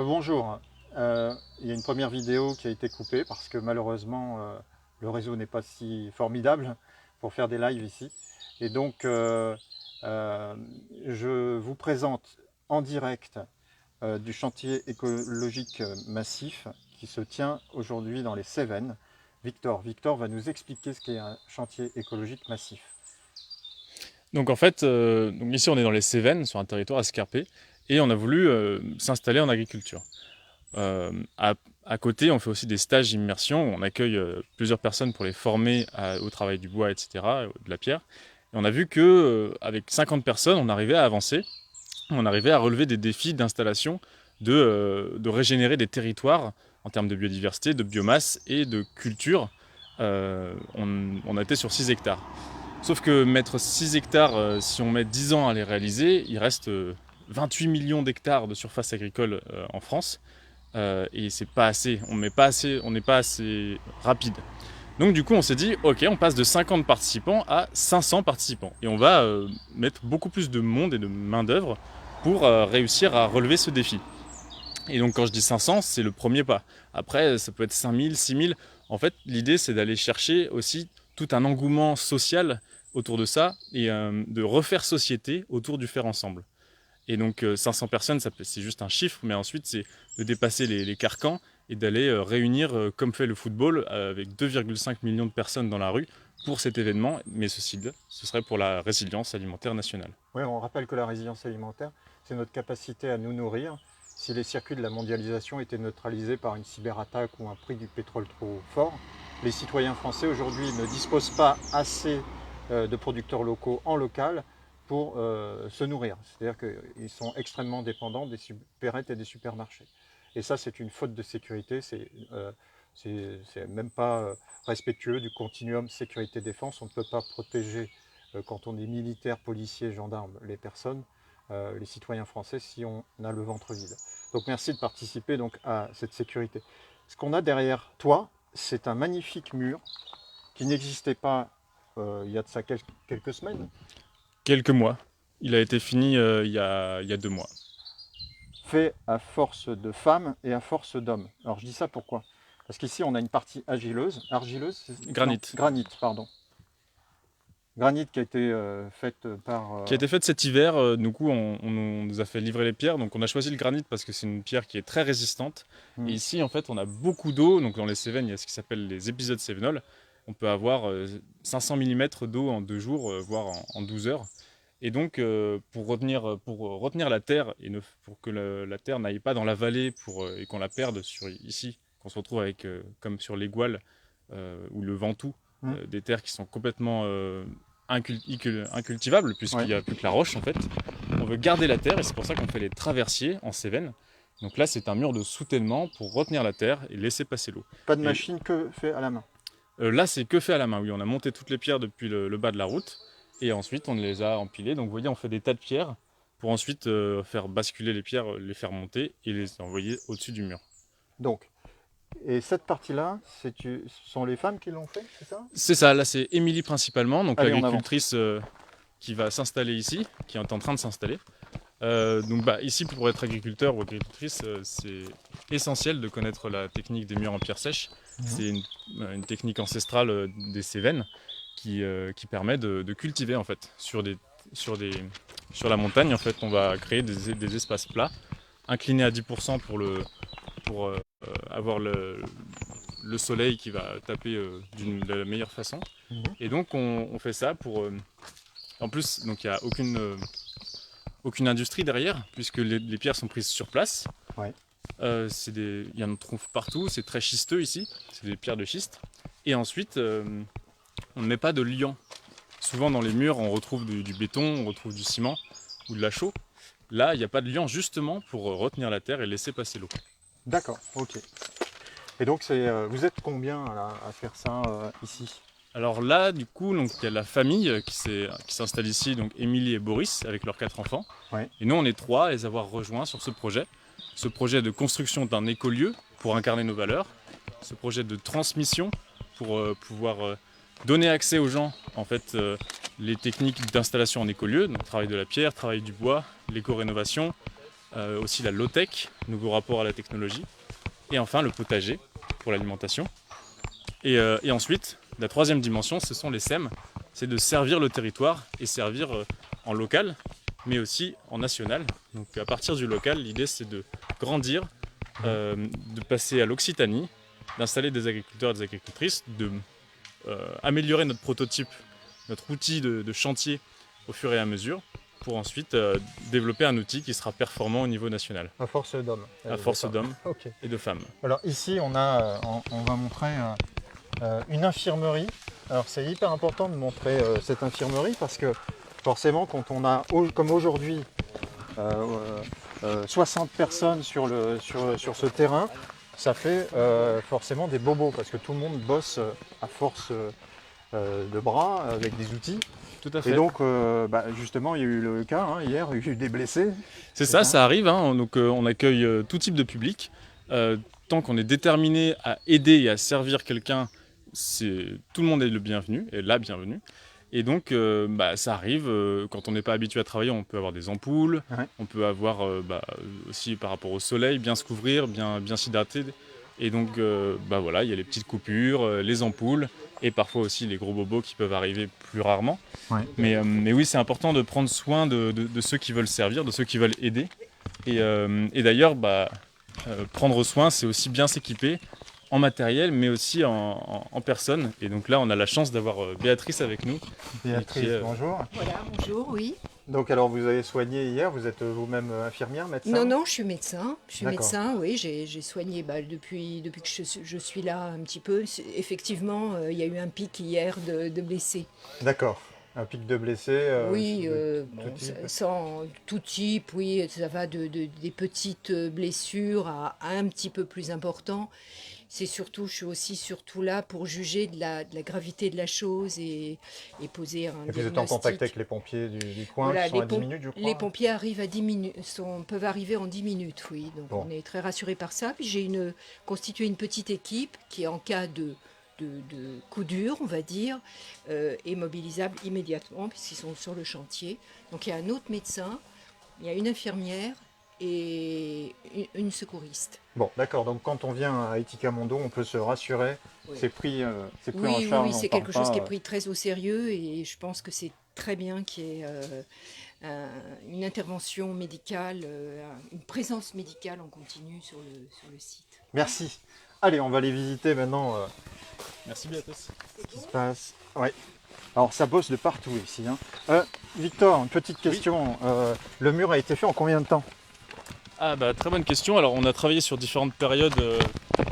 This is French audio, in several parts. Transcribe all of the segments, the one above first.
Bonjour. Il y a une première vidéo qui a été coupée parce que malheureusement le réseau n'est pas si formidable pour faire des lives ici. Et donc euh, je vous présente en direct du chantier écologique massif qui se tient aujourd'hui dans les Cévennes. Victor va nous expliquer ce qu'est un chantier écologique massif. Donc en fait, donc ici on est dans les Cévennes, sur un territoire escarpé, et on a voulu s'installer en agriculture. Euh, à, à côté, on fait aussi des stages d'immersion, où on accueille plusieurs personnes pour les former au travail du bois, etc., de la pierre. Et on a vu que avec 50 personnes, on arrivait à avancer, on arrivait à relever des défis d'installation, de régénérer des territoires en termes de biodiversité, de biomasse et de culture. On a été sur 6 hectares. Sauf que mettre 6 hectares, si on met 10 ans à les réaliser, il reste 28 millions d'hectares de surface agricole en France. Et c'est pas assez. On n'est pas assez rapide. Donc du coup, on s'est dit, ok, on passe de 50 participants à 500 participants. Et on va mettre beaucoup plus de monde et de main d'œuvre pour réussir à relever ce défi. Et donc quand je dis 500, c'est le premier pas. Après, ça peut être 5000, 6000. En fait, l'idée, c'est d'aller chercher aussi tout un engouement social autour de ça et de refaire société autour du faire ensemble. Et donc 500 personnes, c'est juste un chiffre, mais ensuite c'est de dépasser les carcans et d'aller réunir, comme fait le football, avec 2,5 millions de personnes dans la rue pour cet événement. Mais ce serait pour la résilience alimentaire nationale. Oui, on rappelle que la résilience alimentaire, c'est notre capacité à nous nourrir. Si les circuits de la mondialisation étaient neutralisés par une cyberattaque ou un prix du pétrole trop fort, les citoyens français aujourd'hui ne disposent pas assez de producteurs locaux en local pour se nourrir. C'est-à-dire qu'ils sont extrêmement dépendants des supérettes et des supermarchés. Et ça, c'est une faute de sécurité. C'est même pas respectueux du continuum sécurité-défense. On ne peut pas protéger quand on est militaire, policier, gendarme, les personnes, les citoyens français, si on a le ventre vide. Donc merci de participer donc, à cette sécurité. Ce qu'on a derrière toi, c'est un magnifique mur qui n'existait pas il y a de ça quelques semaines, Quelques mois. Il a été fini il y a 2 mois. fait à force de femmes et à force d'hommes. Alors je dis ça pourquoi? Parce qu'ici on a une partie argileuse, non, Granit. granit, pardon. Granit qui a été faite par... Qui a été faite cet hiver. Du coup, on nous a fait livrer les pierres. Donc, on a choisi le granit parce que c'est une pierre qui est très résistante. Et hmm, ici, en fait, on a beaucoup d'eau. Donc, dans les Cévennes, il y a ce qui s'appelle les épisodes cévenols. On peut avoir 500 mm d'eau en 2 jours, voire en 12 heures. Et donc, pour retenir la terre et pour que la terre n'aille pas dans la vallée et qu'on la perde ici, qu'on se retrouve avec, comme sur les Gouales ou le Ventoux, hmm, des terres qui sont complètement incultivable puisqu'il ouais. n'y a plus que la roche en fait. On veut garder la terre et c'est pour ça qu'on fait les traversiers en Cévennes. Donc là c'est un mur de soutènement pour retenir la terre et laisser passer l'eau. Pas de Et machine que fait à la main. là c'est que fait à la main, oui, on a monté toutes les pierres depuis le bas de la route et ensuite on les a empilées. Donc vous voyez on fait des tas de pierres pour ensuite faire basculer les pierres, les faire monter et les envoyer au-dessus du mur. Donc, et cette partie-là, ce sont les femmes qui l'ont fait, c'est ça? C'est ça, là c'est Émilie principalement, donc Allez, on avance. l'agricultrice qui va s'installer ici, qui est en train de s'installer. Donc ici pour être agriculteur ou agricultrice, c'est essentiel de connaître la technique des murs en pierre sèche. Mhm. C'est une technique ancestrale des Cévennes qui permet de cultiver en fait sur des sur la montagne. En fait, on va créer des espaces plats inclinés à 10% pour avoir le soleil qui va taper de la meilleure façon. Mhm. Et donc on fait ça pour en plus donc il n'y a aucune industrie derrière, puisque les pierres sont prises sur place. Ouais. Il y en trouve partout, c'est très schisteux ici, c'est des pierres de schiste. Et ensuite, on ne met pas de liant. Souvent dans les murs, on retrouve du béton, on retrouve du ciment ou de la chaux. Là, il n'y a pas de liant justement pour retenir la terre et laisser passer l'eau. D'accord, ok. Et donc, vous êtes combien à faire ça ici? Alors là, du coup, donc il y a la famille qui s'installe ici, donc Émilie et Boris avec leurs 4 enfants. Ouais. Et nous, on est 3 à les avoir rejoints sur ce projet de construction d'un écolieu pour incarner nos valeurs, ce projet de transmission pour pouvoir donner accès aux gens, en fait, les techniques d'installation en écolieu, donc travail de la pierre, travail du bois, l'éco-rénovation, aussi la low-tech, nouveau rapport à la technologie, et enfin le potager pour l'alimentation. Et ensuite, la troisième dimension, ce sont les SEM, c'est de servir le territoire et servir en local, mais aussi en national. Donc à partir du local, l'idée c'est de grandir, de passer à l'Occitanie, d'installer des agriculteurs et des agricultrices, de améliorer notre prototype, notre outil de chantier au fur et à mesure, pour ensuite développer un outil qui sera performant au niveau national. À force d'hommes. À force d'hommes Ok. et de femmes. Alors ici, on va montrer une infirmerie. Alors c'est hyper important de montrer cette infirmerie parce que forcément, quand on a, comme aujourd'hui, 60 personnes sur ce terrain, ça fait forcément des bobos parce que tout le monde bosse à force de bras avec des outils. Tout à fait. Et donc, justement, il y a eu le cas, hein, hier, il y a eu des blessés. C'est ça, ça arrive. Hein. Donc, on accueille tout type de public. Tant qu'on est déterminé à aider et à servir quelqu'un, tout le monde est le bienvenu, et la bienvenue. Et donc, ça arrive, quand on n'est pas habitué à travailler, on peut avoir des ampoules, on peut avoir aussi par rapport au soleil, bien se couvrir, bien s'hydrater. Et donc, voilà, il y a les petites coupures, les ampoules, et parfois aussi les gros bobos qui peuvent arriver plus rarement. Ouais. Mais oui, c'est important de prendre soin de ceux qui veulent servir, de ceux qui veulent aider. Et d'ailleurs, prendre soin, c'est aussi bien s'équiper en matériel, mais aussi en personne. Et donc là, on a la chance d'avoir Béatrice avec nous. Béatrice, bonjour. Voilà, bonjour, oui. Donc alors, vous avez soigné hier, vous êtes vous-même infirmière, médecin? Non, je suis médecin. Je suis D'accord. médecin, oui. J'ai soigné depuis que je suis là un petit peu. Effectivement, il y a eu un pic hier de blessés. D'accord. Un pic de blessés. Oui, tout type. sans tout type, oui. Ça va des petites blessures à un petit peu plus important. Je suis surtout là pour juger de la gravité de la chose et poser un Et vous êtes en diagnostic. contact avec les pompiers du coin Voilà, qui sont à 10 minutes, je crois. les pompiers arrivent à 10 minutes, peuvent arriver en 10 minutes, oui. Donc Bon. on est très rassurés par ça. Puis j'ai constitué une petite équipe qui, en cas de coup dur, on va dire, est mobilisable immédiatement puisqu'ils sont sur le chantier. Donc il y a un autre médecin, il y a une infirmière et une secouriste. Bon, d'accord. Donc quand on vient à Etika Mondo, on peut se rassurer. Oui. C'est pris en Oui, charge. oui, on c'est part quelque chose qui est pas, pris très au sérieux et je pense que c'est très bien qu'il y ait une intervention médicale, une présence médicale en continu sur le site. Merci. Allez, on va aller visiter maintenant Merci Béatrice. ce qui se passe. Ouais. Alors ça bosse de partout ici. Hein. Victor, une petite question. Le mur a été fait en combien de temps? Très bonne question. Alors on a travaillé sur différentes périodes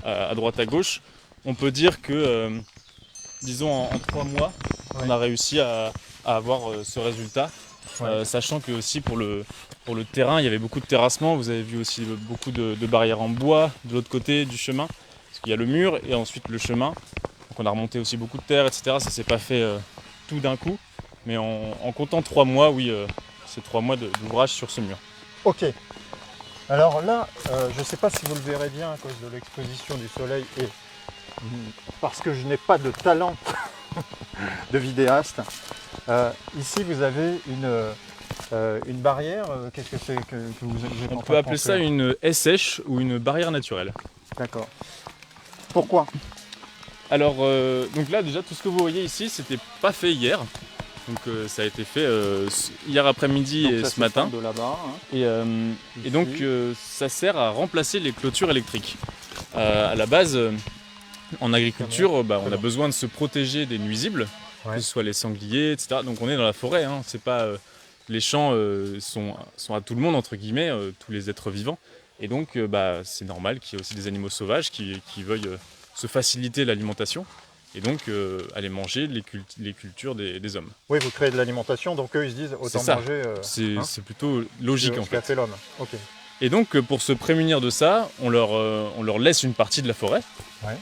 à droite à gauche. On peut dire que, disons en 3 mois, on a réussi à avoir ce résultat. Sachant que aussi pour le terrain, il y avait beaucoup de terrassement. Vous avez vu aussi beaucoup de barrières en bois de l'autre côté du chemin. Parce qu'il y a le mur et ensuite le chemin. Donc on a remonté aussi beaucoup de terre, etc. Ça s'est pas fait tout d'un coup. Mais en comptant 3 mois, oui, c'est 3 mois d'ouvrage sur ce mur. Ok. Alors là, je ne sais pas si vous le verrez bien à cause de l'exposition du soleil et parce que je n'ai pas de talent de vidéaste. Ici, vous avez une barrière. Qu'est-ce que c'est que vous êtes en On train peut de appeler ça construire? une SH ou une barrière naturelle. D'accord. Pourquoi? Alors, donc là déjà tout ce que vous voyez ici, c'était pas fait hier. Donc ça a été fait hier après-midi Donc, et ça ce se matin. sent de là-bas. Hein. Et donc ça sert à remplacer les clôtures électriques. À la base, en agriculture, on a besoin de se protéger des nuisibles, que ce soit les sangliers, etc. Donc on est dans la forêt, hein. C'est pas, les champs sont à tout le monde, entre guillemets, tous les êtres vivants. Et donc c'est normal qu'il y ait aussi des animaux sauvages qui veuillent se faciliter l'alimentation et donc aller manger les cultures des hommes. Oui, vous créez de l'alimentation, donc eux ils se disent autant ça. manger. C'est plutôt logique en ce qu'a fait. fait l'homme. Ok. Et donc pour se prémunir de ça, on leur laisse une partie de la forêt,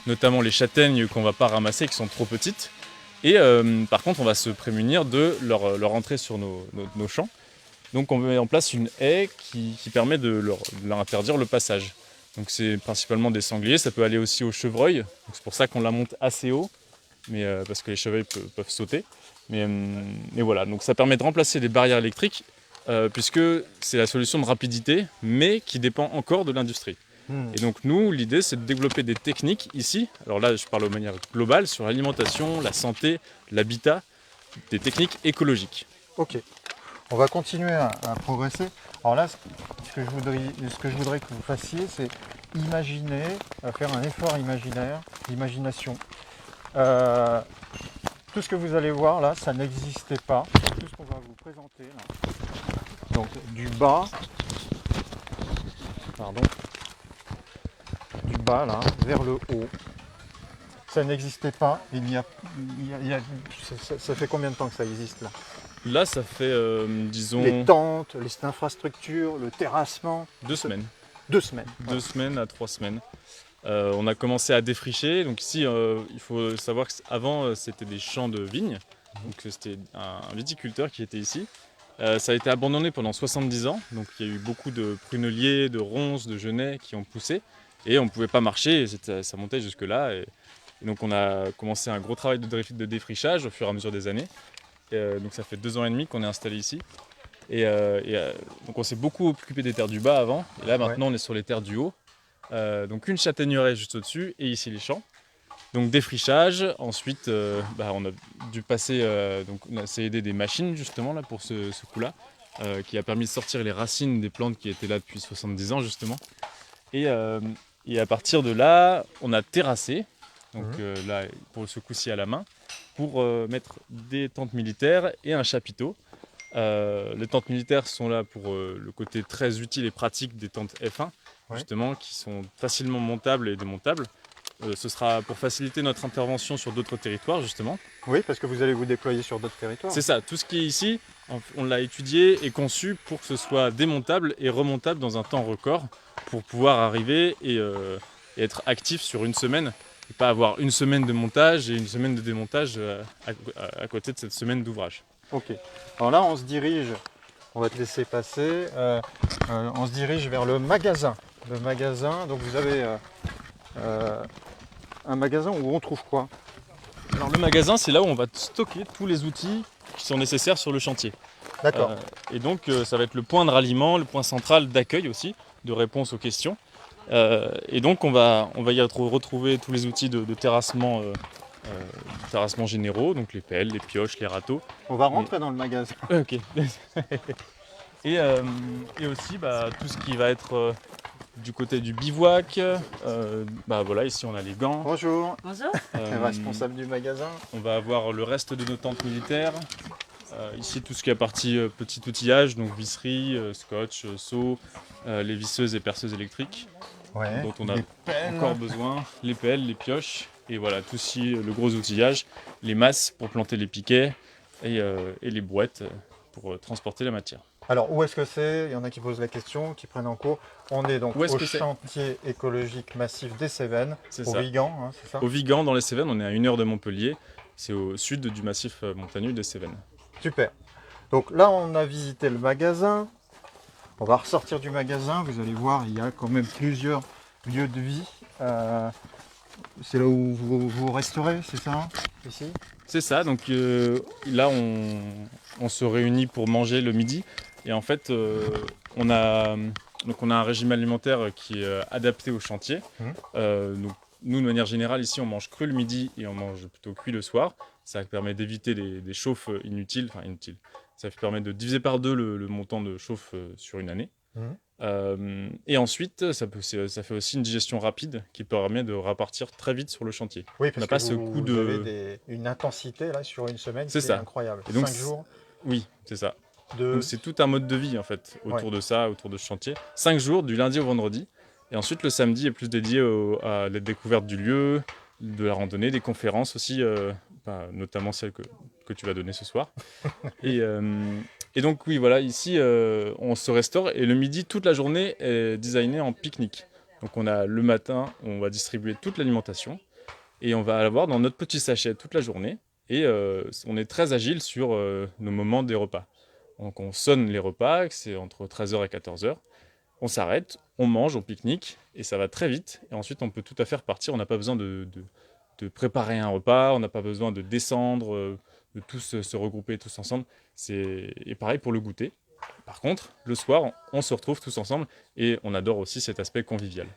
notamment les châtaignes qu'on ne va pas ramasser qui sont trop petites. Et par contre on va se prémunir de leur entrée sur nos champs. Donc on met en place une haie qui permet de leur interdire le passage. Donc c'est principalement des sangliers, ça peut aller aussi aux chevreuils. C'est pour ça qu'on la monte assez haut, parce que les chevreuils peuvent sauter. Mais voilà, donc ça permet de remplacer les barrières électriques puisque c'est la solution de rapidité, mais qui dépend encore de l'industrie. Et donc nous, l'idée, c'est de développer des techniques ici. Alors là, je parle de manière globale sur l'alimentation, la santé, l'habitat, des techniques écologiques. Ok, on va continuer à progresser. Alors là, ce que je voudrais que vous fassiez, c'est imaginer, faire un effort imaginaire, d'imagination. Tout ce que vous allez voir là, ça n'existait pas. Tout ce qu'on va vous présenter là. Donc du bas là, vers le haut. Ça n'existait pas. Ça fait combien de temps que ça existe là? Là, ça fait, disons, Les tentes, les infrastructures, le terrassement. 2 semaines. 2 semaines. 2 semaines à 3 semaines. On a commencé à défricher. Donc ici, il faut savoir qu'avant, c'était des champs de vignes. Donc c'était un viticulteur qui était ici. Ça a été abandonné pendant 70 ans. Donc il y a eu beaucoup de pruneliers, de ronces, de genêts qui ont poussé. Et on ne pouvait pas marcher, ça montait jusque-là. Et donc on a commencé un gros travail de défrichage au fur et à mesure des années. Donc ça fait 2 ans et demi qu'on est installé ici. Donc on s'est beaucoup occupé des terres du bas avant. Et là maintenant on est sur les terres du haut. Donc une châtaigneraie juste au-dessus et ici les champs. Donc défrichage, ensuite on a dû passer, donc on s'est aidé des machines justement là pour ce coup-là, qui a permis de sortir les racines des plantes qui étaient là depuis 70 ans justement. Et à partir de là, on a terrassé, donc là pour ce coup-ci à la main, pour mettre des tentes militaires et un chapiteau. Les tentes militaires sont là pour le côté très utile et pratique des tentes F1, justement, qui sont facilement montables et démontables. Ce sera pour faciliter notre intervention sur d'autres territoires, justement. Oui, parce que vous allez vous déployer sur d'autres territoires. C'est ça, tout ce qui est ici, on l'a étudié et conçu pour que ce soit démontable et remontable dans un temps record, pour pouvoir arriver et être actif sur une semaine, et pas avoir une semaine de montage et une semaine de démontage à côté de cette semaine d'ouvrage. Ok, alors là on se dirige, on va te laisser passer, on se dirige vers le magasin. Le magasin, donc vous avez un magasin où on trouve quoi? Alors le magasin, c'est là où on va stocker tous les outils qui sont nécessaires sur le chantier. D'accord. Et donc ça va être le point de ralliement, le point central d'accueil aussi, de réponse aux questions. Et donc on va y retrouver tous les outils de terrassement, terrassement généraux, donc les pelles, les pioches, les râteaux. On va rentrer dans le magasin. Ok. et aussi tout ce qui va être du côté du bivouac. Voilà, ici on a les gants. Bonjour. Bonjour. Responsable du magasin. On va avoir le reste de nos tentes militaires. Ici tout ce qui est partie petit outillage, donc visserie, scotch, seau, les visseuses et perceuses électriques, dont on a encore besoin, les pelles, les pioches, et voilà, tout ci, le gros outillage, les masses pour planter les piquets, et les brouettes pour transporter la matière. Alors où est-ce que c'est? Il y en a qui posent la question, qui prennent en cours. On est donc au chantier écologique massif des Cévennes, au Vigan, hein, c'est ça? Au Vigan, dans les Cévennes, on est à 1 heure de Montpellier, c'est au sud du massif montagneux des Cévennes. Super. Donc là, on a visité le magasin. On va ressortir du magasin. Vous allez voir, il y a quand même plusieurs lieux de vie. C'est là où vous resterez, c'est ça? Ici? C'est ça. Donc là, on se réunit pour manger le midi. Et en fait, on a un régime alimentaire qui est adapté au chantier. Donc, nous, de manière générale, ici, on mange cru le midi et on mange plutôt cuit le soir. Ça permet d'éviter des chauffes inutiles. Ça permet de diviser par 2 le montant de chauffe sur une année. Et ensuite, ça fait aussi une digestion rapide qui permet de repartir très vite sur le chantier. Oui, parce que vous avez une intensité là, sur une semaine qui est incroyable. Et donc, 5 jours. Oui, c'est ça. Donc c'est tout un mode de vie en fait autour de ça, autour de ce chantier. 5 jours, du lundi au vendredi. Et ensuite le samedi est plus dédié à la découverte du lieu, de la randonnée, des conférences aussi, notamment celle que tu vas donner ce soir. Et donc oui, voilà, ici on se restaure et le midi, toute la journée est designée en pique-nique. Donc on a le matin, on va distribuer toute l'alimentation et on va l'avoir dans notre petit sachet toute la journée. Et on est très agile sur nos moments des repas. Donc on sonne les repas, c'est entre 13h et 14h. On s'arrête, on mange, on pique-nique, et ça va très vite. Et ensuite, on peut tout à fait repartir. On n'a pas besoin de préparer un repas, on n'a pas besoin de descendre, de tous se regrouper tous ensemble. Et pareil pour le goûter. Par contre, le soir, on se retrouve tous ensemble et on adore aussi cet aspect convivial.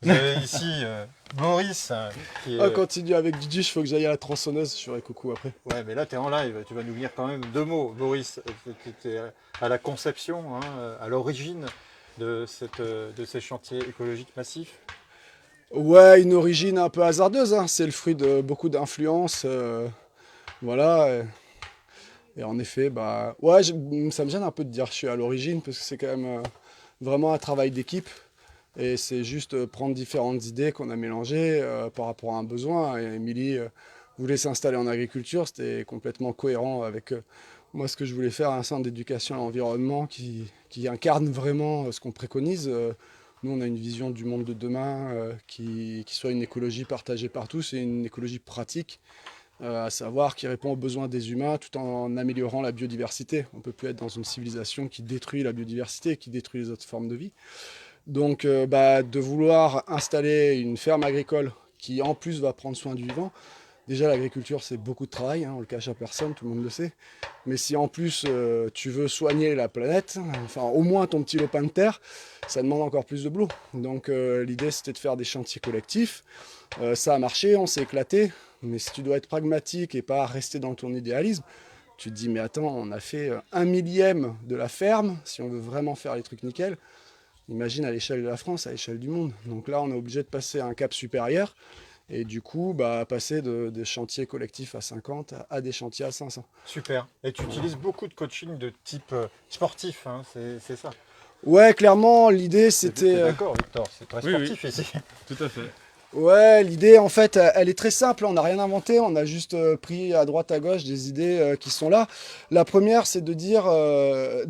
Vous avez ici Boris, qui est... Continue avec Didi, il faut que j'aille à la tronçonneuse, je ferai coucou après. Ouais, mais là, tu es en live, tu vas nous dire quand même 2 mots. Boris, tu es à la conception, hein, à l'origine de ces chantiers écologiques massifs. Ouais, une origine un peu hasardeuse, hein. C'est le fruit de beaucoup d'influences. Voilà. Et en effet, bah, ouais, ça me gêne un peu de dire que je suis à l'origine, parce que c'est quand même vraiment un travail d'équipe. Et c'est juste prendre différentes idées qu'on a mélangées par rapport à un besoin. Et Émilie voulait s'installer en agriculture, c'était complètement cohérent avec moi ce que je voulais faire, un centre d'éducation à l'environnement qui incarne vraiment ce qu'on préconise. Nous, on a une vision du monde de demain qui soit une écologie partagée par tous et une écologie pratique, à savoir qui répond aux besoins des humains tout en améliorant la biodiversité. On ne peut plus être dans une civilisation qui détruit la biodiversité, qui détruit les autres formes de vie. Donc de vouloir installer une ferme agricole qui en plus va prendre soin du vivant, déjà l'agriculture c'est beaucoup de travail, hein, on le cache à personne, tout le monde le sait. Mais si en plus tu veux soigner la planète, enfin au moins ton petit lopin de terre, ça demande encore plus de boulot. Donc l'idée c'était de faire des chantiers collectifs. Ça a marché, on s'est éclaté, mais si tu dois être pragmatique et pas rester dans ton idéalisme, tu te dis mais attends, on a fait 1/1000 de la ferme, si on veut vraiment faire les trucs nickel. Imagine à l'échelle de la France, à l'échelle du monde. Donc là, on est obligé de passer à un cap supérieur et du coup, passer des chantiers collectifs à 50 à des chantiers à 500. Super. Et tu utilises beaucoup de coaching de type sportif, hein, c'est ça. Ouais, clairement, l'idée T'es c'était... d'accord, Victor, c'est très sportif ici. Tout à fait. Ouais, l'idée en fait, elle est très simple, on n'a rien inventé, on a juste pris à droite à gauche des idées qui sont là. La première, c'est de dire,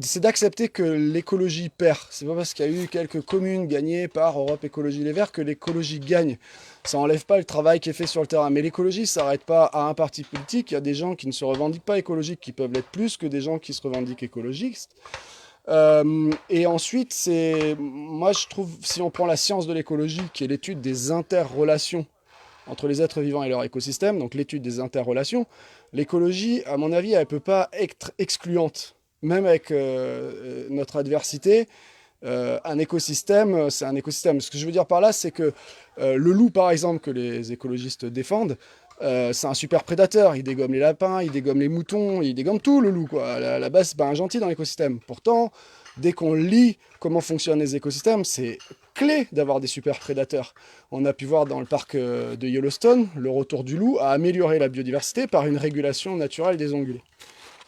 c'est d'accepter que l'écologie perd. C'est pas parce qu'il y a eu quelques communes gagnées par Europe Écologie Les Verts que l'écologie gagne. Ça enlève pas le travail qui est fait sur le terrain. Mais l'écologie, ça s'arrête pas à un parti politique. Il y a des gens qui ne se revendiquent pas écologiques, qui peuvent l'être plus que des gens qui se revendiquent écologistes. Et ensuite, moi je trouve, si on prend la science de l'écologie, qui est l'étude des interrelations entre les êtres vivants et leur écosystème, donc l'étude des interrelations, l'écologie, à mon avis, elle ne peut pas être excluante. Même avec notre adversité, un écosystème, c'est un écosystème. Ce que je veux dire par là, c'est que le loup, par exemple, que les écologistes défendent, c'est un super prédateur, il dégomme les lapins, il dégomme les moutons, il dégomme tout le loup, quoi. À la base, c'est pas un gentil dans l'écosystème. Pourtant, dès qu'on lit comment fonctionnent les écosystèmes, c'est clé d'avoir des super prédateurs. On a pu voir dans le parc de Yellowstone, le retour du loup a amélioré la biodiversité par une régulation naturelle des ongulés.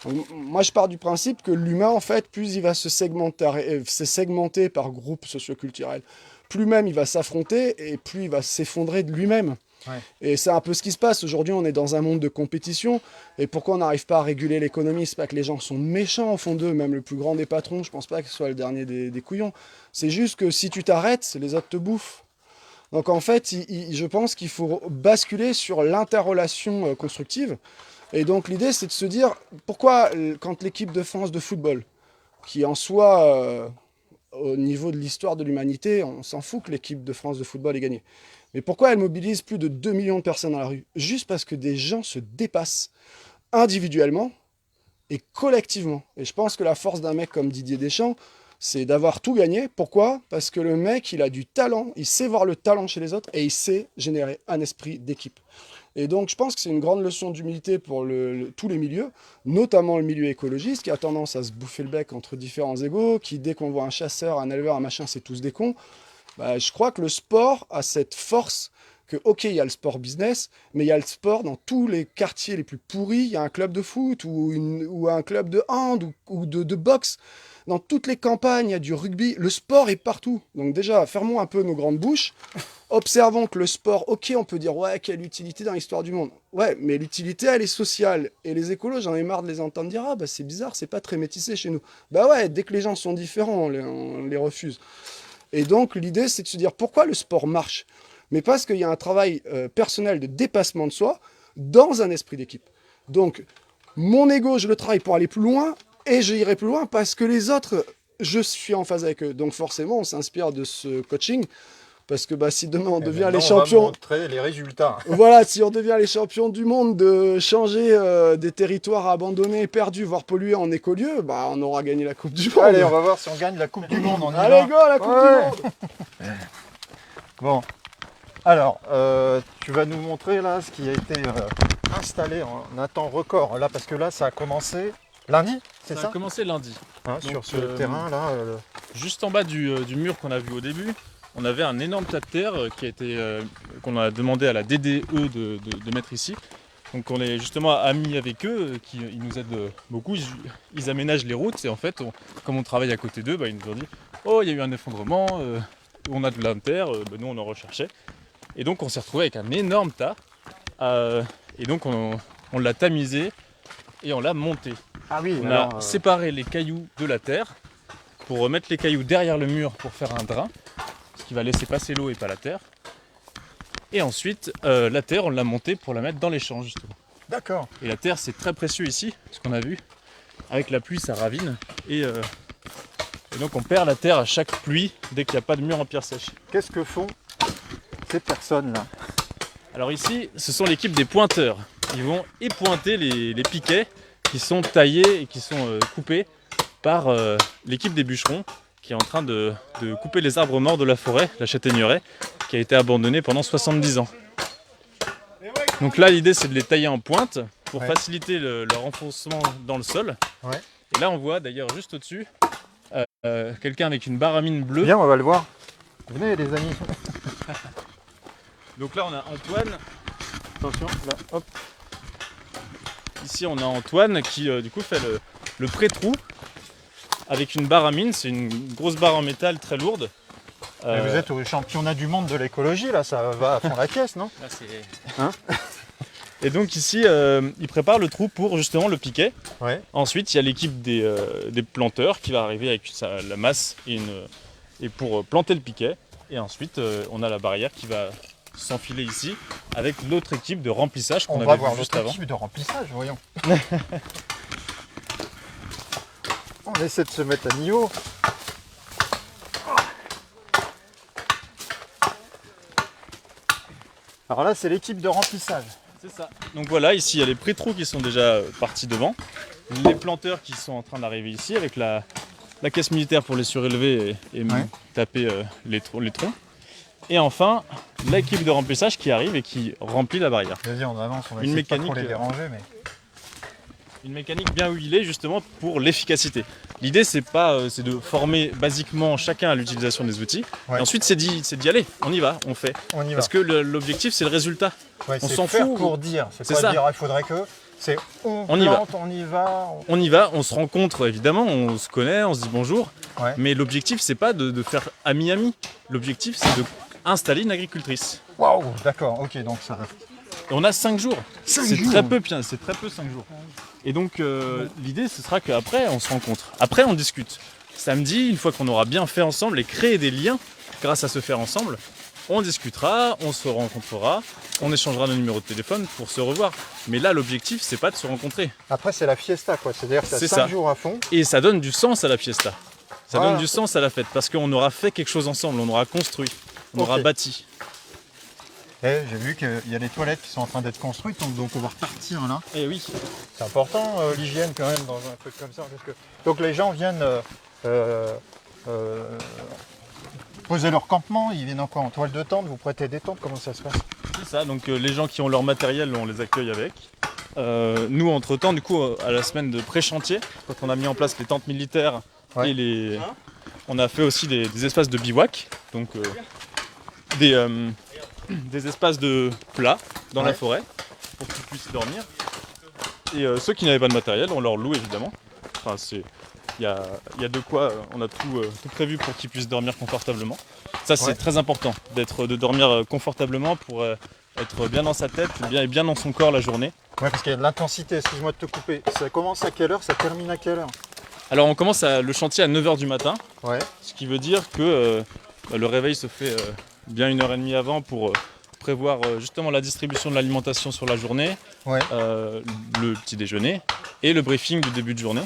Donc, moi, je pars du principe que l'humain, en fait, plus il va se segmenter par groupe socioculturel, plus même il va s'affronter et plus il va s'effondrer de lui-même. Ouais. Et c'est un peu ce qui se passe. Aujourd'hui, on est dans un monde de compétition. Et pourquoi on n'arrive pas à réguler l'économie? C'est pas que les gens sont méchants au fond d'eux, même le plus grand des patrons, je pense pas que ce soit le dernier des couillons. C'est juste que si tu t'arrêtes, les autres te bouffent. Donc en fait, je pense qu'il faut basculer sur l'interrelation constructive. Et donc l'idée, c'est de se dire, pourquoi quand l'équipe de France de football, qui en soi, au niveau de l'histoire de l'humanité, on s'en fout que l'équipe de France de football ait gagné. Mais pourquoi elle mobilise plus de 2 millions de personnes dans la rue? Juste parce que des gens se dépassent individuellement et collectivement. Et je pense que la force d'un mec comme Didier Deschamps, c'est d'avoir tout gagné. Pourquoi? Parce que le mec, il a du talent, il sait voir le talent chez les autres et il sait générer un esprit d'équipe. Et donc je pense que c'est une grande leçon d'humilité pour tous les milieux, notamment le milieu écologiste, qui a tendance à se bouffer le bec entre différents égos, qui dès qu'on voit un chasseur, un éleveur, un machin, c'est tous des cons. Je crois que le sport a cette force que, ok, il y a le sport business, mais il y a le sport dans tous les quartiers les plus pourris. Il y a un club de foot ou un club de hand ou de boxe. Dans toutes les campagnes, il y a du rugby. Le sport est partout. Donc déjà, fermons un peu nos grandes bouches. Observons que le sport, ok, on peut dire, ouais, quelle utilité dans l'histoire du monde. Ouais, mais l'utilité, elle est sociale. Et les écolos, j'en ai marre de les entendre dire, ah, c'est bizarre, c'est pas très métissé chez nous. Ouais, dès que les gens sont différents, on les refuse. Et donc, l'idée, c'est de se dire pourquoi le sport marche. Mais parce qu'il y a un travail personnel de dépassement de soi dans un esprit d'équipe. Donc, mon ego, je le travaille pour aller plus loin et j'irai plus loin parce que les autres, je suis en phase avec eux. Donc, forcément, on s'inspire de ce coaching Parce que si demain on devient les On va champions, montrer les résultats. voilà, si on devient les champions du monde de changer des territoires abandonnés, perdus, voire pollués en écolieux, on aura gagné la Coupe du Monde. Allez, on va voir si on gagne la Coupe du Monde. On y Allez, va. go, la Coupe du Monde. Bon, alors, tu vas nous montrer là ce qui a été installé en un temps record. Là, parce que là, ça a commencé lundi, c'est Ça ça a commencé lundi. Hein, Donc, sur ce terrain là. Juste en bas du mur qu'on a vu au début, on avait un énorme tas de terre qu'on a demandé à la DDE de mettre ici. Donc on est justement amis avec eux, ils nous aident beaucoup, ils aménagent les routes et en fait, comme on travaille à côté d'eux, ils nous ont dit « Oh, il y a eu un effondrement, on a de la terre, nous on en recherchait. » Et donc on s'est retrouvé avec un énorme tas, et donc on l'a tamisé et on l'a monté. Ah oui, On a séparé les cailloux de la terre pour remettre les cailloux derrière le mur pour faire un drain, ce qui va laisser passer l'eau et pas la terre. Et ensuite, la terre, on l'a montée pour la mettre dans les champs justement. D'accord. Et la terre, c'est très précieux ici, ce qu'on a vu. Avec la pluie, ça ravine. Et donc on perd la terre à chaque pluie dès qu'il n'y a pas de mur en pierre sèche. Qu'est-ce que font ces personnes là? Alors ici, ce sont l'équipe des pointeurs. Ils vont épointer les piquets qui sont taillés et qui sont coupés par l'équipe des bûcherons qui est en train de couper les arbres morts de la forêt, la châtaigneraie, qui a été abandonnée pendant 70 ans. Donc là, l'idée, c'est de les tailler en pointe pour faciliter leur enfoncement dans le sol. Ouais. Et là, on voit d'ailleurs juste au-dessus quelqu'un avec une baramine bleue. Bien, on va le voir. Venez les amis. Donc là, on a Antoine. Attention, là, hop. Ici, on a Antoine qui du coup fait le pré-trou avec une baramine. C'est une grosse barre en métal très lourde. Mais vous êtes au championnat du monde de l'écologie, là, ça va à fond la caisse, non? Là, c'est... Hein? Et donc ici, il prépare le trou pour justement le piquet. Ouais. Ensuite, il y a l'équipe des planteurs qui va arriver avec la masse et pour planter le piquet. Et ensuite, on a la barrière qui va s'enfiler ici avec l'autre équipe de remplissage qu'on On va avait voir vu juste l'autre avant. équipe de remplissage, voyons. On essaie de se mettre à niveau. Alors là, c'est l'équipe de remplissage. C'est ça. Donc voilà, ici il y a les pré-trous qui sont déjà partis devant, les planteurs qui sont en train d'arriver ici avec la caisse militaire pour les surélever et taper les troncs. Et enfin, l'équipe de remplissage qui arrive et qui remplit la barrière. Vas-y, on avance, on va Une essayer de pas trop mécanique, les déranger. Mais... Une mécanique bien huilée justement pour l'efficacité. L'idée c'est de former basiquement chacun à l'utilisation des outils. Ouais. Et ensuite c'est d'y aller, on y va, on fait. On y va. Parce que l'objectif c'est le résultat. Ouais, on c'est s'en faire fout. pour dire. C'est C'est pas ça. dire, il faudrait que... C'est On y va. plante, on y va. On y va, on se rencontre évidemment, on se connaît, on se dit bonjour. Ouais. Mais l'objectif c'est pas de faire ami-ami. L'objectif c'est d'installer une agricultrice. Waouh, d'accord, ok, donc ça... Et on a 5 jours. C'est jours. très peu, c'est très peu 5 jours. Et donc l'idée ce sera qu'après on se rencontre. Après on discute. Samedi, une fois qu'on aura bien fait ensemble et créé des liens grâce à se faire ensemble, on discutera, on se rencontrera, on échangera nos numéros de téléphone pour se revoir. Mais là l'objectif c'est pas de se rencontrer. Après, c'est la fiesta, quoi. C'est-à-dire que C'est t'as 5 ça. jours à fond. Et ça donne du sens à la fiesta. Ça Voilà. donne du sens à la fête parce qu'on aura fait quelque chose ensemble, on aura construit, on aura Ok. bâti. Et j'ai vu qu'il y a des toilettes qui sont en train d'être construites, donc on va repartir là. Et oui. C'est important l'hygiène quand même dans un truc comme ça. Parce que... Donc les gens viennent poser leur campement, ils viennent encore en toile de tente, vous prêtez des tentes, comment ça se passe? C'est ça, donc les gens qui ont leur matériel, on les accueille avec. Nous, entre-temps, du coup, à la semaine de pré-chantier, quand on a mis en place les tentes militaires Ouais. et on a fait aussi des espaces de bivouac, donc des espaces de plat dans la Ouais. forêt pour qu'ils puissent dormir. Et ceux qui n'avaient pas de matériel, on leur loue évidemment. Enfin, il y a de quoi, on a tout prévu pour qu'ils puissent dormir confortablement. Ça, c'est Ouais. très important, de dormir confortablement pour être bien dans sa tête et bien dans son corps la journée. Ouais, parce qu'il y a de l'intensité, excuse-moi de te couper. Ça commence à quelle heure, ça termine à quelle heure? Alors, on commence le chantier à 9h du matin, Ouais, ce qui veut dire que le réveil se fait bien 1h30 avant pour prévoir justement la distribution de l'alimentation sur la journée, ouais. le petit déjeuner et le briefing du début de journée.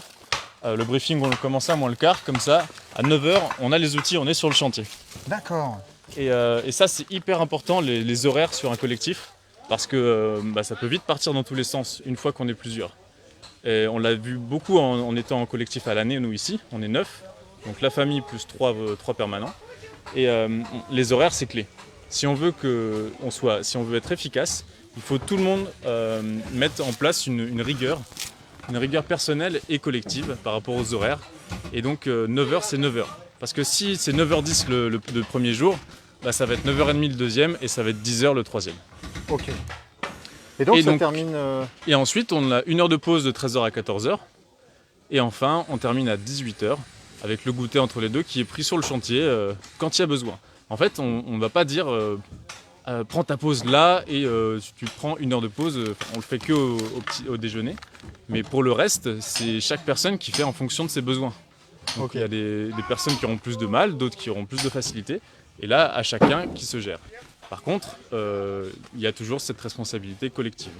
Le briefing, on le commence à moins le quart, comme ça, à 9h, on a les outils, on est sur le chantier. D'accord. Et ça, c'est hyper important, les horaires sur un collectif, parce que ça peut vite partir dans tous les sens une fois qu'on est plusieurs. Et on l'a vu beaucoup en étant en collectif à l'année, nous ici, on est 9, donc la famille plus 3 permanents. Et les horaires, c'est clé. Si on veut être efficace, il faut tout le monde mettre en place une rigueur personnelle et collective par rapport aux horaires. Et donc 9h, c'est 9h. Parce que si c'est 9h10 le premier jour, ça va être 9h30 le deuxième et ça va être 10h le troisième. Ok. Et donc ça termine... Et ensuite, on a 1 heure de pause de 13h à 14h. Et enfin, on termine à 18h avec le goûter entre les deux qui est pris sur le chantier quand il y a besoin. En fait, on ne va pas dire prends ta pause là et tu prends 1 heure de pause. On le fait que au déjeuner. Mais pour le reste, c'est chaque personne qui fait en fonction de ses besoins. Donc il y a des personnes qui auront plus de mal, d'autres qui auront plus de facilité. Et là, à chacun qui se gère. Par contre, il y a toujours cette responsabilité collective.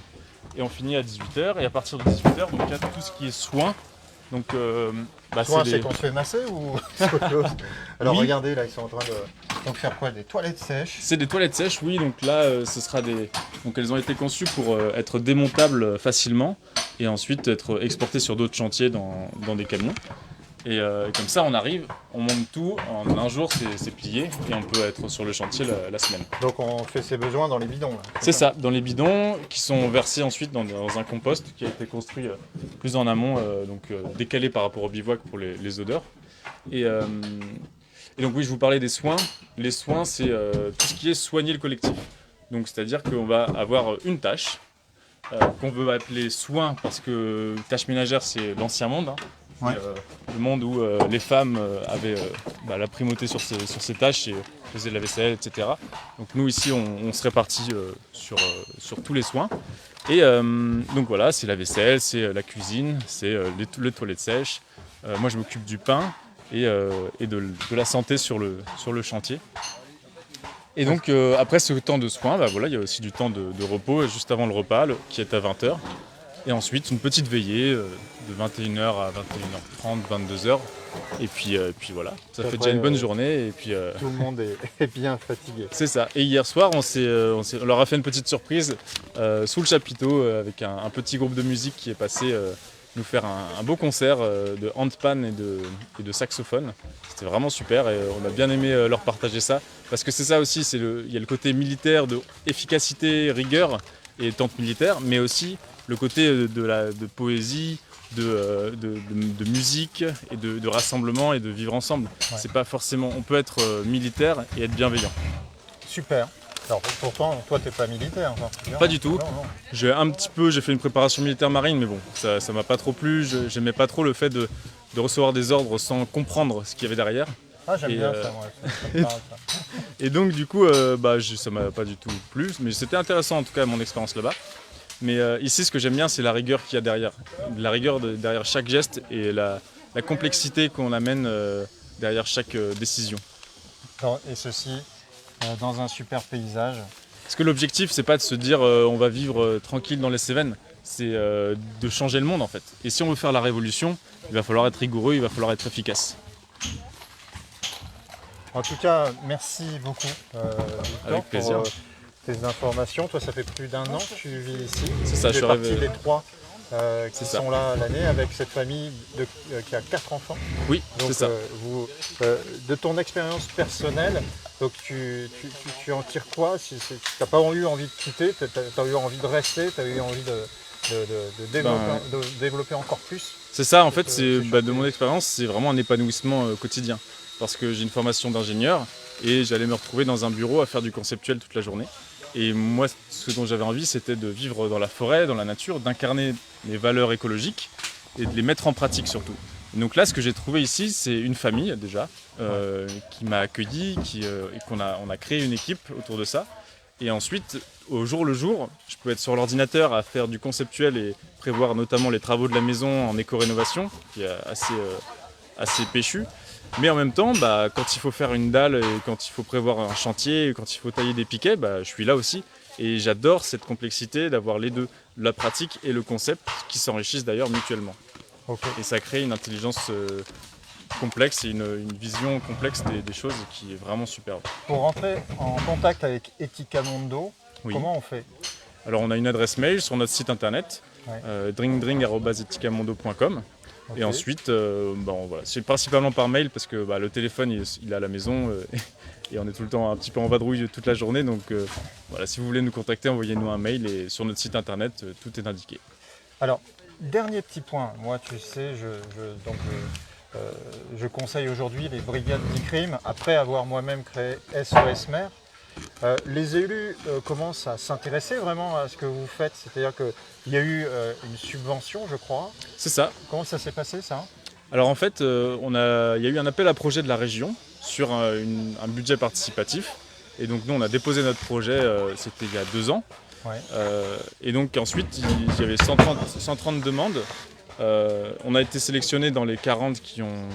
Et on finit à 18h, et à partir de 18h, donc il y a tout ce qui est soins. Donc, c'est qu'on se fait masser ou c'est autre chose? Alors oui. Regardez, là, ils sont en train de faire quoi? Des toilettes sèches? C'est des toilettes sèches, oui. Donc là, ce sera donc elles ont été conçues pour être démontables facilement et ensuite être exportées sur d'autres chantiers dans des camions. Et comme ça, on monte tout, en un jour c'est plié et on peut être sur le chantier la semaine. Donc on fait ses besoins dans les bidons là. C'est ça, dans les bidons qui sont versés ensuite dans un compost qui a été construit plus en amont, décalé par rapport au bivouac pour les odeurs. Et donc oui, je vous parlais des soins. Les soins, c'est tout ce qui est soigner le collectif. Donc c'est-à-dire qu'on va avoir une tâche qu'on veut appeler soins parce que tâche ménagère c'est l'ancien monde. Ouais. Le monde où les femmes avaient la primauté sur ces tâches et faisaient la vaisselle, etc. Donc nous ici on se répartit sur tous les soins. Et donc voilà, c'est la vaisselle, c'est la cuisine, c'est les toilettes sèches. Moi je m'occupe du pain et de la santé sur le chantier. Et donc après ce temps de soins, il y a aussi du temps de repos juste avant le repas qui est à 20h. Et ensuite, une petite veillée de 21h à 21h30, 22h. Et puis voilà, ça fait déjà une bonne journée. Et puis, tout le monde est bien fatigué. C'est ça. Et hier soir, on leur a fait une petite surprise sous le chapiteau avec un petit groupe de musique qui est passé nous faire un beau concert de handpan et de saxophone. C'était vraiment super et on a bien aimé leur partager ça. Parce que c'est ça aussi, il y a le côté militaire de efficacité, rigueur et tente militaire, mais aussi le côté de poésie, de musique et de rassemblement et de vivre ensemble. Ouais. C'est pas forcément, on peut être militaire et être bienveillant. Super. Alors pourtant, toi t'es pas militaire. Pas du tout. Non. J'ai fait une préparation militaire marine, mais bon, ça m'a pas trop plu. J'aimais pas trop le fait de recevoir des ordres sans comprendre ce qu'il y avait derrière. Ah, j'aime bien ça, moi. Ça. Et donc du coup, ça m'a pas du tout plu, mais c'était intéressant en tout cas mon expérience là-bas. Mais ici, ce que j'aime bien, c'est la rigueur qu'il y a derrière. La rigueur derrière chaque geste et la complexité qu'on amène derrière chaque décision. Et ceci dans un super paysage. Parce que l'objectif, c'est pas de se dire on va vivre tranquille dans les Cévennes, c'est de changer le monde en fait. Et si on veut faire la révolution, il va falloir être rigoureux, il va falloir être efficace. En tout cas, merci beaucoup Victor, avec plaisir. Pour tes informations. Toi, ça fait plus d'1 an que tu vis ici. C'est ça, je fais partie des 3 qui sont là l'année avec cette famille qui a 4 enfants. Oui, c'est ça. De ton expérience personnelle, donc tu en tires quoi? Tu n'as pas eu envie de quitter, tu as eu envie de rester, tu as eu envie de développer encore plus? C'est ça, en fait, de mon expérience, c'est vraiment un épanouissement quotidien. Parce que j'ai une formation d'ingénieur et j'allais me retrouver dans un bureau à faire du conceptuel toute la journée. Et moi, ce dont j'avais envie, c'était de vivre dans la forêt, dans la nature, d'incarner mes valeurs écologiques et de les mettre en pratique surtout. Et donc là, ce que j'ai trouvé ici, c'est une famille déjà qui m'a accueilli, et on a créé une équipe autour de ça. Et ensuite, au jour le jour, je peux être sur l'ordinateur à faire du conceptuel et prévoir notamment les travaux de la maison en éco-rénovation, qui est assez péchu. Mais en même temps, quand il faut faire une dalle et quand il faut prévoir un chantier, quand il faut tailler des piquets, je suis là aussi. Et j'adore cette complexité d'avoir les deux, la pratique et le concept, qui s'enrichissent d'ailleurs mutuellement. Okay. Et ça crée une intelligence complexe et une vision complexe des choses qui est vraiment superbe. Pour rentrer en contact avec Ethicamondo, Oui. comment on fait? Alors on a une adresse mail sur notre site internet, Ouais. drinkdrink@ethicamondo.com. Et Ok. ensuite, voilà, c'est principalement par mail parce que le téléphone il est à la maison et on est tout le temps un petit peu en vadrouille toute la journée. Donc voilà, si vous voulez nous contacter, envoyez-nous un mail et sur notre site internet, tout est indiqué. Alors, dernier petit point. Moi, tu sais, je conseille aujourd'hui les brigades d'e-crime après avoir moi-même créé SOS Mer. Les élus commencent à s'intéresser vraiment à ce que vous faites. C'est-à-dire qu'il y a eu une subvention, je crois. C'est ça. Comment ça s'est passé, ça? Alors en fait, il y a eu un appel à projet de la région sur un budget participatif. Et donc nous, on a déposé notre projet, c'était il y a 2 ans. Ouais. Et donc ensuite, il y avait 130 demandes. On a été sélectionné dans les 40 qui ont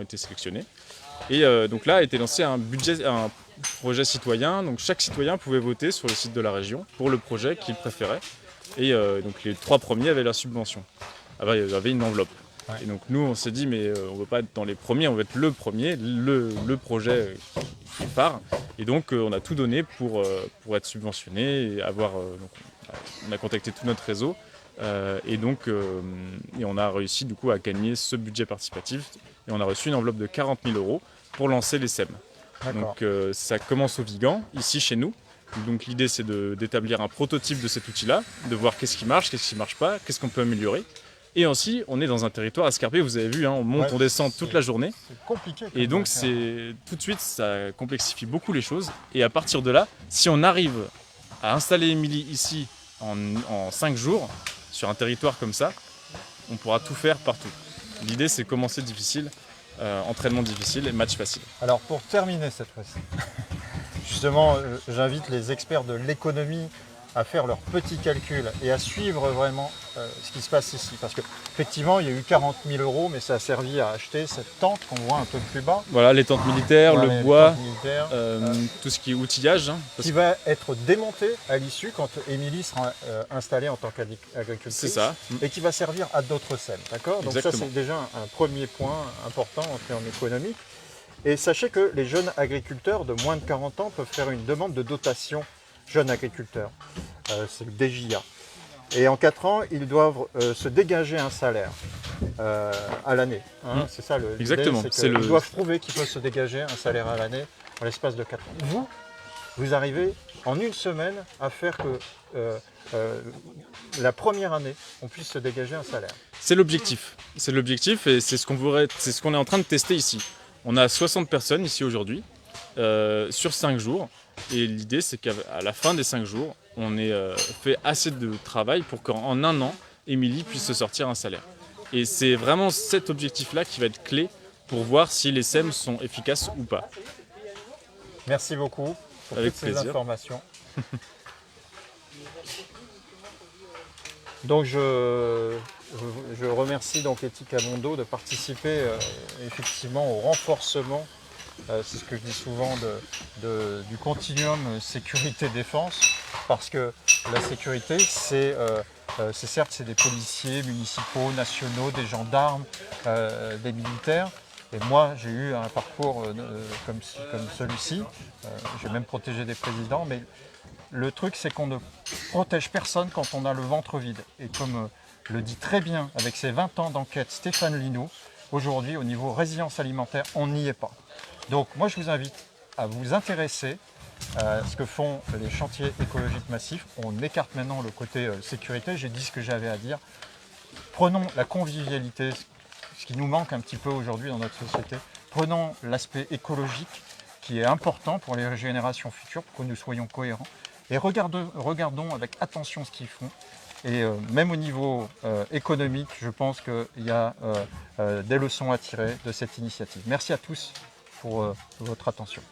été sélectionnés. Et donc là a été lancé un projet citoyen. Donc chaque citoyen pouvait voter sur le site de la région pour le projet qu'il préférait. Et donc les 3 premiers avaient la subvention. Il y avait une enveloppe. Ouais. Et donc nous on s'est dit mais on ne veut pas être dans les premiers, on veut être le premier, le projet qui part. Et donc on a tout donné pour être subventionné et donc, on a contacté tout notre réseau. Et on a réussi du coup à gagner ce budget participatif et on a reçu une enveloppe de 40 000 € pour lancer les SEM. D'accord. Donc ça commence au Vigan, ici chez nous. Donc l'idée c'est d'établir un prototype de cet outil-là, de voir qu'est-ce qui marche pas, qu'est-ce qu'on peut améliorer. Et aussi on est dans un territoire escarpé, vous avez vu, on monte, on descend toute la journée. C'est compliqué. Et donc tout de suite ça complexifie beaucoup les choses. Et à partir de là, si on arrive à installer Émilie ici en 5 jours, sur un territoire comme ça, on pourra tout faire partout. L'idée c'est commencer difficile, entraînement difficile et match facile. Alors pour terminer cette fois-ci, justement, j'invite les experts de l'économie à faire leurs petits calculs et à suivre vraiment ce qui se passe ici. Parce qu'effectivement, il y a eu 40 000 €, mais ça a servi à acheter cette tente qu'on voit un peu plus bas. Voilà, les tentes militaires, Voilà, le les bois, tentes militaires, tout ce qui est outillage. qui va être démonté à l'issue quand Émilie sera installée en tant qu'agricultrice. C'est ça. Et qui va servir à d'autres SEM. D'accord? Donc ça, Exactement. c'est déjà un premier point important entré en économie. Et sachez que les jeunes agriculteurs de moins de 40 ans peuvent faire une demande de dotation jeunes agriculteurs. C'est le DJA. Et en 4 ans, ils doivent se dégager un salaire à l'année. Hein, c'est ça le l'idée, Exactement. c'est qu'ils doivent prouver qu'ils peuvent se dégager un salaire à l'année en l'espace de 4 ans. Vous arrivez en une semaine à faire que la première année, on puisse se dégager un salaire. C'est l'objectif. C'est l'objectif et c'est ce qu'on est en train de tester ici. On a 60 personnes ici aujourd'hui sur 5 jours. Et l'idée, c'est qu'à la fin des 5 jours, on ait fait assez de travail pour qu'en 1 an, Émilie puisse se sortir un salaire. Et c'est vraiment cet objectif-là qui va être clé pour voir si les SEM sont efficaces ou pas. Merci beaucoup pour Avec toutes ces plaisir. informations. Donc je remercie donc Ethicamondo de participer effectivement au renforcement, c'est ce que je dis souvent, du continuum sécurité-défense, parce que la sécurité, c'est certes des policiers municipaux, nationaux, des gendarmes, des militaires. Et moi, j'ai eu un parcours comme celui-ci. J'ai même protégé des présidents, mais le truc, c'est qu'on ne protège personne quand on a le ventre vide. Et comme le dit très bien, avec ses 20 ans d'enquête, Stéphane Lino, aujourd'hui, au niveau résilience alimentaire, on n'y est pas. Donc moi, je vous invite à vous intéresser à ce que font les chantiers écologiques massifs. On écarte maintenant le côté sécurité, j'ai dit ce que j'avais à dire. Prenons la convivialité, ce qui nous manque un petit peu aujourd'hui dans notre société. Prenons l'aspect écologique qui est important pour les générations futures, pour que nous soyons cohérents. Et regardons avec attention ce qu'ils font. Et même au niveau économique, je pense qu'il y a des leçons à tirer de cette initiative. Merci à tous pour votre attention.